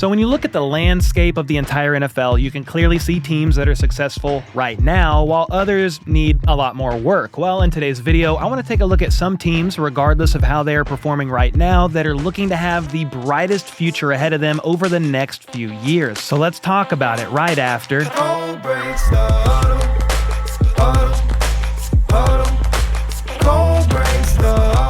So when you look at the landscape of the entire NFL, you can clearly see teams that are successful right now, while others need a lot more work. Well, in today's video, I want to take a look at some teams, regardless of how they are performing right now, that are looking to have the brightest future ahead of them over the next few years. So let's talk about it right after.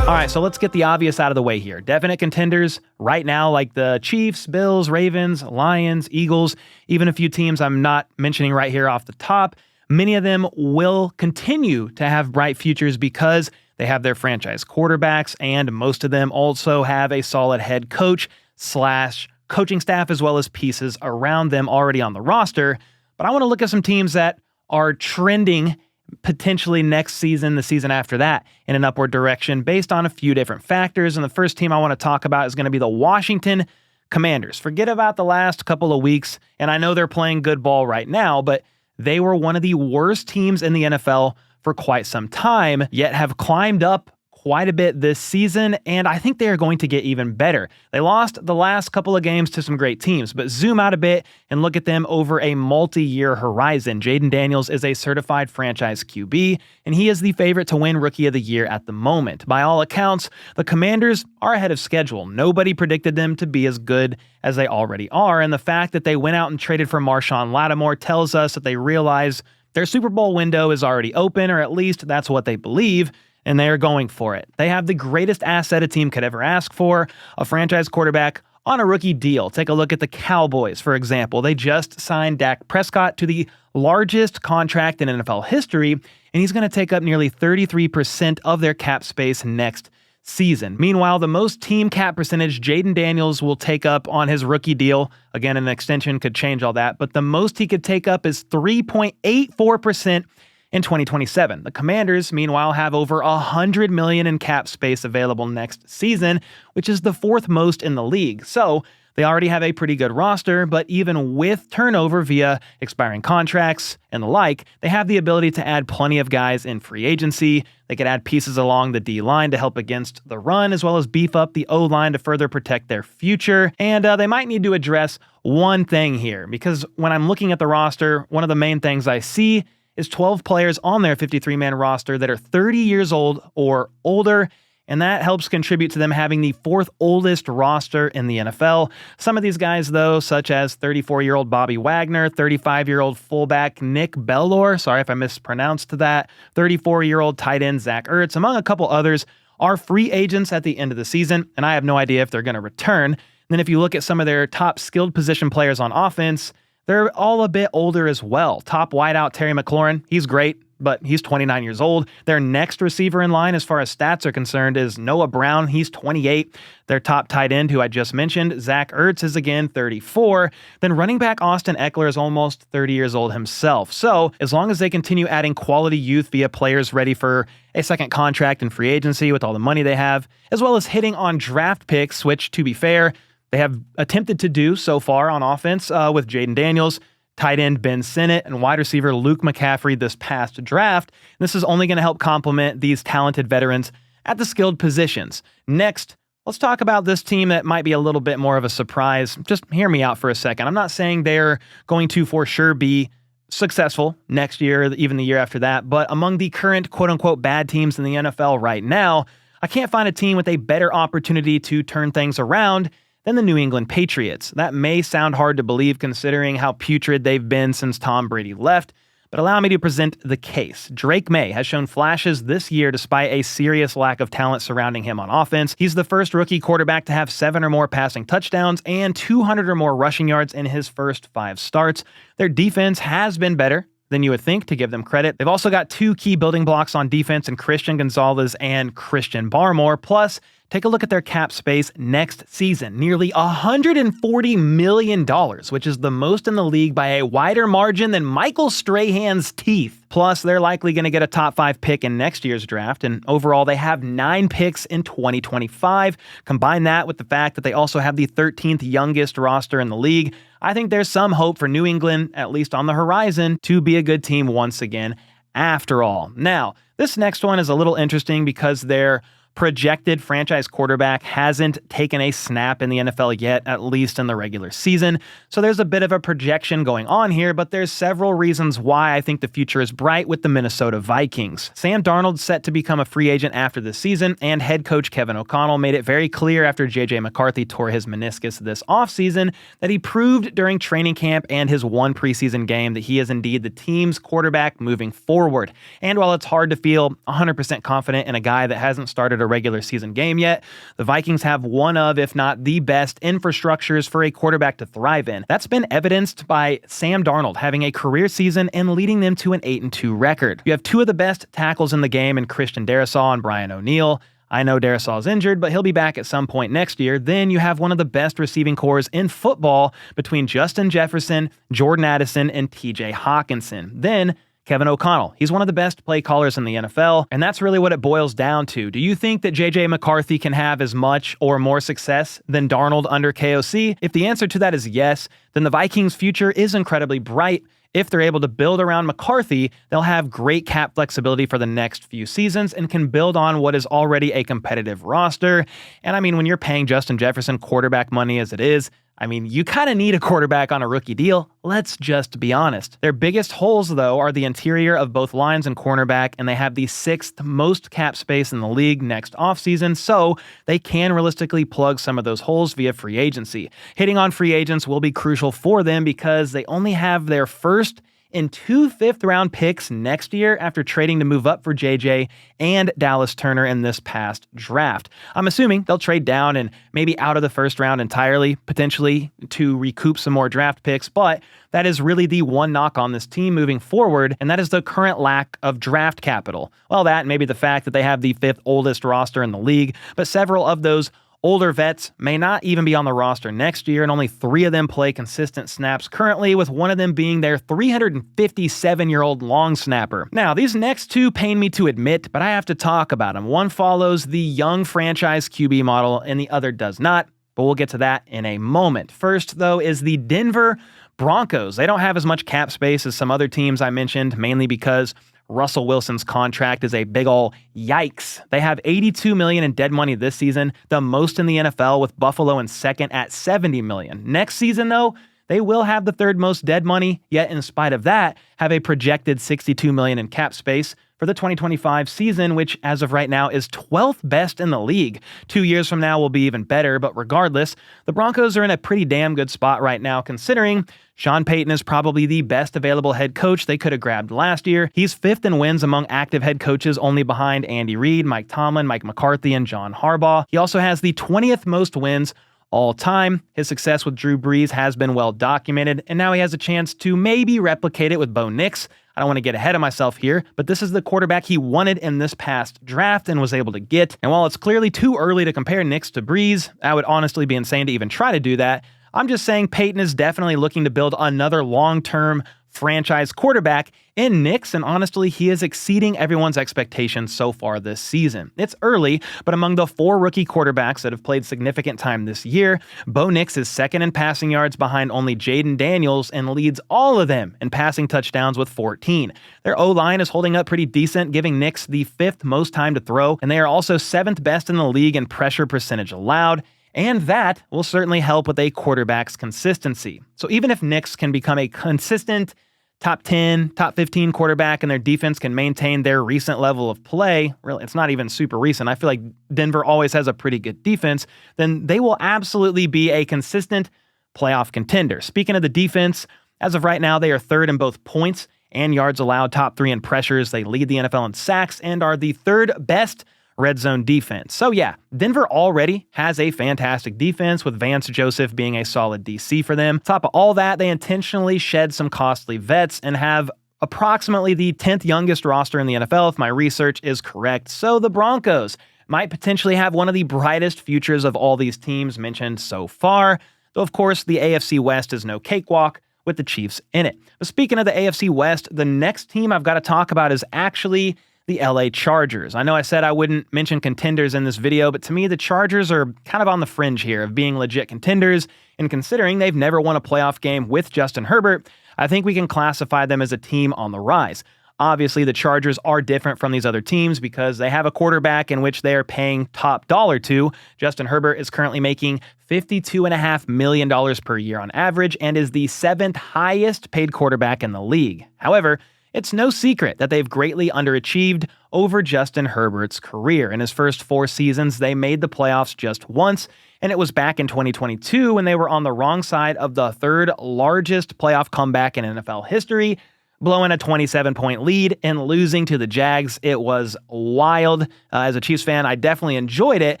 Alright, so let's get the obvious out of the way here. Definite contenders right now, like the Chiefs, Bills, Ravens, Lions, Eagles, even a few teams I'm not mentioning right here off the top. Many of them will continue to have bright futures because they have their franchise quarterbacks, and most of them also have a solid head coach / coaching staff, as well as pieces around them already on the roster. But I want to look at some teams that are trending potentially next season, the season after that, in an upward direction based on a few different factors. And the first team I want to talk about is going to be the Washington Commanders. Forget about the last couple of weeks, and I know they're playing good ball right now, but they were one of the worst teams in the NFL for quite some time, yet have climbed up quite a bit this season, and I think they are going to get even better. They lost the last couple of games to some great teams, but zoom out a bit and look at them over a multi-year horizon. Jayden Daniels is a certified franchise QB, and he is the favorite to win Rookie of the Year at the moment. By all accounts, the Commanders are ahead of schedule. Nobody predicted them to be as good as they already are, and the fact that they went out and traded for Marshawn Lattimore tells us that they realize their Super Bowl window is already open, or at least that's what they believe, and they are going for it. They have the greatest asset a team could ever ask for, a franchise quarterback on a rookie deal. Take a look at the Cowboys, for example. They just signed Dak Prescott to the largest contract in NFL history, and he's going to take up nearly 33% of their cap space next season. Meanwhile, the most team cap percentage Jayden Daniels will take up on his rookie deal, again, an extension could change all that, but the most he could take up is 3.84% in 2027. The Commanders, meanwhile, have over $100 million in cap space available next season, which is the fourth most in the league. So they already have a pretty good roster, but even with turnover via expiring contracts and the like, they have the ability to add plenty of guys in free agency. They could add pieces along the D-line to help against the run, as well as beef up the O-line to further protect their future. And they might need to address one thing here, because when I'm looking at the roster, one of the main things I see is 12 players on their 53-man roster that are 30 years old or older, and that helps contribute to them having the fourth oldest roster in the NFL. Some of these guys, though, such as 34-year-old Bobby Wagner, 35-year-old fullback Nick Bellor, sorry if I mispronounced that, 34-year-old tight end Zach Ertz, among a couple others, are free agents at the end of the season, and I have no idea if they're going to return. And then if you look at some of their top skilled position players on offense, they're all a bit older as well. Top wideout Terry McLaurin, he's great, but he's 29 years old. Their next receiver in line as far as stats are concerned is Noah Brown. He's 28. Their top tight end, who I just mentioned, Zach Ertz, is again 34. Then running back Austin Eckler is almost 30 years old himself. So as long as they continue adding quality youth via players ready for a second contract in free agency with all the money they have, as well as hitting on draft picks, which, to be fair, they have attempted to do so far on offense with Jayden Daniels, tight end Ben Sinnott, and wide receiver Luke McCaffrey this past draft. This is only going to help complement these talented veterans at the skilled positions. Next, let's talk about this team that might be a little bit more of a surprise. Just hear me out for a second. I'm not saying they're going to for sure be successful next year, even the year after that, but among the current quote-unquote bad teams in the NFL right now, I can't find a team with a better opportunity to turn things around than the New England Patriots. That may sound hard to believe considering how putrid they've been since Tom Brady left, but allow me to present the case. Drake May has shown flashes this year despite a serious lack of talent surrounding him on offense. He's the first rookie quarterback to have 7 or more passing touchdowns and 200 or more rushing yards in his first 5 starts. Their defense has been better than you would think, to give them credit. They've also got 2 key building blocks on defense in Christian Gonzalez and Christian Barmore. Plus, take a look at their cap space next season. Nearly $140 million, which is the most in the league by a wider margin than Michael Strahan's teeth. Plus, they're likely going to get a top 5 pick in next year's draft, and overall, they have 9 picks in 2025. Combine that with the fact that they also have the 13th youngest roster in the league. I think there's some hope for New England, at least on the horizon, to be a good team once again after all. Now, this next one is a little interesting because their projected franchise quarterback hasn't taken a snap in the NFL yet, at least in the regular season. So there's a bit of a projection going on here, but there's several reasons why I think the future is bright with the Minnesota Vikings. Sam Darnold's set to become a free agent after this season, and head coach Kevin O'Connell made it very clear after J.J. McCarthy tore his meniscus this offseason that he proved during training camp and his one preseason game that he is indeed the team's quarterback moving forward. And while it's hard to feel 100% confident in a guy that hasn't started a regular season game yet, the Vikings have one of, if not the best, infrastructures for a quarterback to thrive in. That's been evidenced by Sam Darnold having a career season and leading them to an 8-2 record. You have two of the best tackles in the game in Christian Darrisaw and Brian O'Neill. I know Darrisaw is injured, but he'll be back at some point next year. Then you have one of the best receiving cores in football between Justin Jefferson, Jordan Addison, and TJ Hawkinson. Then Kevin O'Connell. He's one of the best play callers in the NFL, and that's really what it boils down to. Do you think that J.J. McCarthy can have as much or more success than Darnold under KOC? If the answer to that is yes, then the Vikings' future is incredibly bright. If they're able to build around McCarthy, they'll have great cap flexibility for the next few seasons and can build on what is already a competitive roster. And I mean, when you're paying Justin Jefferson quarterback money as it is, I mean, you kind of need a quarterback on a rookie deal. Let's just be honest. Their biggest holes, though, are the interior of both lines and cornerback, and they have the 6th most cap space in the league next offseason, so they can realistically plug some of those holes via free agency. Hitting on free agents will be crucial for them because they only have their first and 2 fifth-round picks next year after trading to move up for JJ and Dallas Turner in this past draft. I'm assuming they'll trade down and maybe out of the first round entirely, potentially to recoup some more draft picks, but that is really the one knock on this team moving forward, and that is the current lack of draft capital. Well, that and maybe the fact that they have the 5th oldest roster in the league, but several of those older vets may not even be on the roster next year, and only 3 of them play consistent snaps currently, with one of them being their 357-year-old long snapper. Now, these next 2 pain me to admit, but I have to talk about them. One follows the young franchise QB model, and the other does not, but we'll get to that in a moment. First, though, is the Denver Broncos. They don't have as much cap space as some other teams I mentioned, mainly because Russell Wilson's contract is a big ol' yikes. They have $82 million in dead money this season, the most in the NFL, with Buffalo in second at $70 million. Next season, though, they will have the 3rd most dead money, yet in spite of that, have a projected $62 million in cap space for the 2025 season, which as of right now is 12th best in the league. 2 years from now will be even better, but regardless, the Broncos are in a pretty damn good spot right now, considering Sean Payton is probably the best available head coach they could have grabbed last year. He's 5th in wins among active head coaches, only behind Andy Reid, Mike Tomlin, Mike McCarthy, and John Harbaugh. He also has the 20th most wins all time. His success with Drew Brees has been well documented, and now he has a chance to maybe replicate it with Bo Nix. I don't want to get ahead of myself here, but this is the quarterback he wanted in this past draft and was able to get. And while it's clearly too early to compare Nix to Brees, I would honestly be insane to even try to do that. I'm just saying Peyton is definitely looking to build another long-term franchise quarterback in Nix, and honestly, he is exceeding everyone's expectations so far this season. It's early, but among the 4 rookie quarterbacks that have played significant time this year, Bo Nix is 2nd in passing yards behind only Jayden Daniels and leads all of them in passing touchdowns with 14. Their O-line is holding up pretty decent, giving Nix the 5th most time to throw, and they are also 7th best in the league in pressure percentage allowed. And that will certainly help with a quarterback's consistency. So even if Nix can become a consistent top 10, top 15 quarterback and their defense can maintain their recent level of play, really, it's not even super recent. I feel like Denver always has a pretty good defense, then they will absolutely be a consistent playoff contender. Speaking of the defense, as of right now, they are 3rd in both points and yards allowed, top 3 in pressures. They lead the NFL in sacks and are the 3rd best red zone defense. So yeah, Denver already has a fantastic defense, with Vance Joseph being a solid DC for them. On top of all that, they intentionally shed some costly vets and have approximately the 10th youngest roster in the NFL, if my research is correct. So the Broncos might potentially have one of the brightest futures of all these teams mentioned so far, though of course the AFC West is no cakewalk with the Chiefs in it. But speaking of the AFC West, the next team I've got to talk about is actually the LA Chargers. I know I said I wouldn't mention contenders in this video, but to me, the Chargers are kind of on the fringe here of being legit contenders, and considering they've never won a playoff game with Justin Herbert, I think we can classify them as a team on the rise. Obviously, the Chargers are different from these other teams because they have a quarterback in which they are paying top dollar to. Justin Herbert is currently making $52.5 million per year on average and is the 7th highest paid quarterback in the league. However, it's no secret that they've greatly underachieved over Justin Herbert's career. In his first 4 seasons, they made the playoffs just once, and it was back in 2022 when they were on the wrong side of the 3rd largest playoff comeback in NFL history, blowing a 27-point lead and losing to the Jags. It was wild. As a Chiefs fan, I definitely enjoyed it.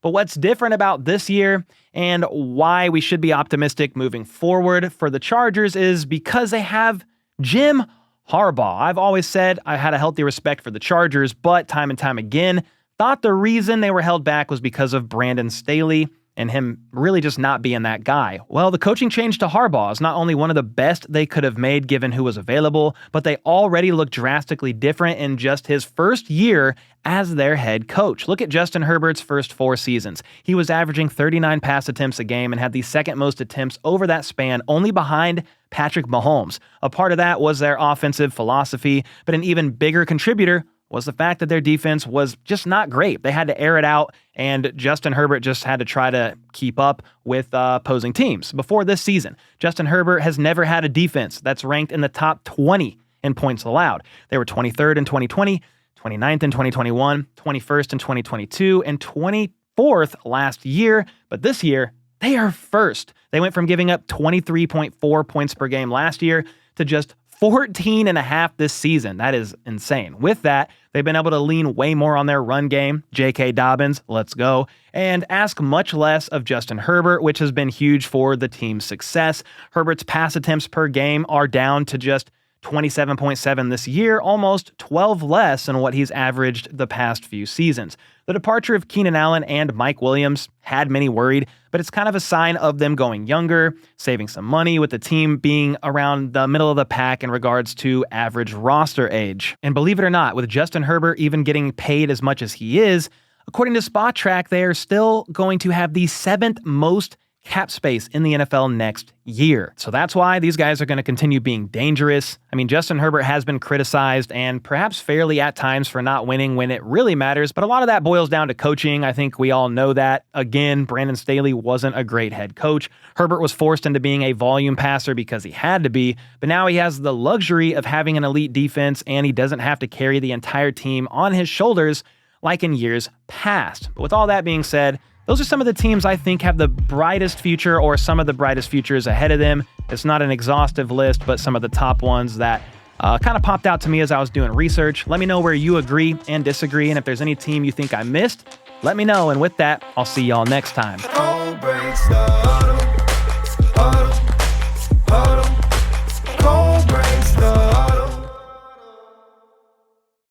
But what's different about this year and why we should be optimistic moving forward for the Chargers is because they have Jim Harbaugh. I've always said I had a healthy respect for the Chargers, but time and time again, thought the reason they were held back was because of Brandon Staley and him really just not being that guy. Well, the coaching change to Harbaugh is not only one of the best they could have made given who was available, but they already look drastically different in just his first year as their head coach. Look at Justin Herbert's first 4 seasons. He was averaging 39 pass attempts a game and had the 2nd most attempts over that span, only behind Patrick Mahomes. A part of that was their offensive philosophy, but an even bigger contributor was the fact that their defense was just not great. They had to air it out, and Justin Herbert just had to try to keep up with opposing teams. Before this season, Justin Herbert has never had a defense that's ranked in the top 20 in points allowed. They were 23rd in 2020, 29th in 2021, 21st in 2022, and 24th last year. But this year, they are first. They went from giving up 23.4 points per game last year to just 14.5 this season. That is insane. With that, they've been able to lean way more on their run game. J.K. Dobbins, let's go. And ask much less of Justin Herbert, which has been huge for the team's success. Herbert's pass attempts per game are down to just 27.7 this year, almost 12 less than what he's averaged the past few seasons. The departure of Keenan Allen and Mike Williams had many worried, but it's kind of a sign of them going younger, saving some money with the team being around the middle of the pack in regards to average roster age. And believe it or not, with Justin Herbert even getting paid as much as he is, according to Spot Track, they are still going to have the 7th most cap space in the NFL next year. So that's why these guys are going to continue being dangerous. I mean, Justin Herbert has been criticized and perhaps fairly at times for not winning when it really matters, but a lot of that boils down to coaching. I think we all know that. Again, Brandon Staley wasn't a great head coach. Herbert was forced into being a volume passer because he had to be, but now he has the luxury of having an elite defense and he doesn't have to carry the entire team on his shoulders like in years past. But with all that being said, those are some of the teams I think have the brightest future or some of the brightest futures ahead of them. It's not an exhaustive list, but some of the top ones that kind of popped out to me as I was doing research. Let me know where you agree and disagree, and if there's any team you think I missed, let me know. And with that, I'll see y'all next time.